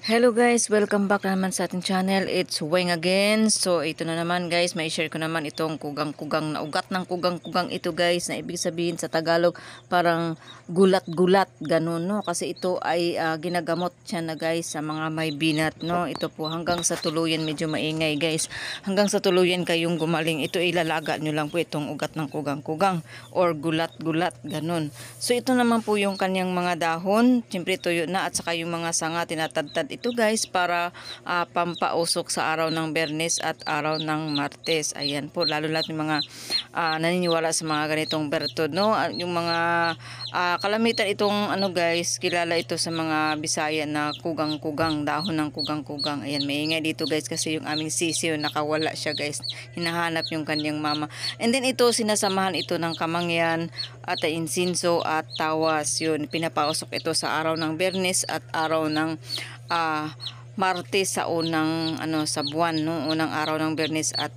Hello guys, welcome back na naman sa ating channel. It's Weng again. So ito na naman guys, may share ko naman itong kugang-kugang na ugat ng kugang-kugang ito guys, na ibig sabihin sa Tagalog parang gulat-gulat ganun no, kasi ito ay ginagamot siya na guys sa mga may binat no. Ito po hanggang sa tuluyan, medyo maingay guys, hanggang sa tuluyan kayong gumaling, ito ilalaga nyo lang po itong ugat ng kugang-kugang or gulat-gulat ganun. So ito naman po yung kanyang mga dahon, siyempre tuyo na, at saka yung mga sanga tinatadtad ito guys para pampausok sa araw ng Biyernes at araw ng Martes. Ayan po, lalo lahat yung mga naniniwala sa mga ganitong bertod no. Yung mga kalamitan itong ano guys, kilala ito sa mga Bisaya na kugang-kugang, dahon ng kugang-kugang. Ayan, maingay dito guys kasi yung aming sisiyo nakawala siya guys, hinahanap yung kanyang mama. And then ito, sinasamahan ito ng kamangyan at insinso at tawas. Yun, pinapausok ito sa araw ng Biyernes at araw ng Martes, sa unang sa buwan no, unang araw ng Biyernes at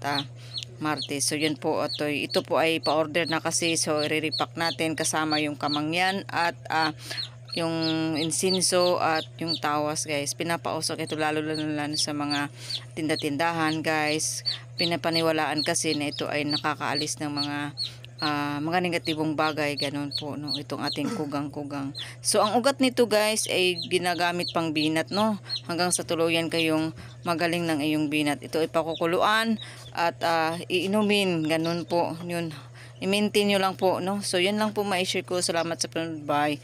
Martes. So yun po, ito po ay pa-order na kasi, so i-repack natin kasama yung kamangyan at yung insinso at yung tawas guys. Pinapausok ito lalo sa mga tinda-tindahan guys. Pinapaniwalaan kasi na ito ay nakakaalis ng mga negatibong bagay, ganun po no, itong ating kugang-kugang. So ang ugat nito guys ay ginagamit pang binat no, hanggang sa tuluyan kayong magaling ng iyong binat. Ito ay pakukuluan at iinumin, ganun po yun. I-maintain nyo lang po no. So yun lang po ma-share ko. Salamat sa panonood. Bye.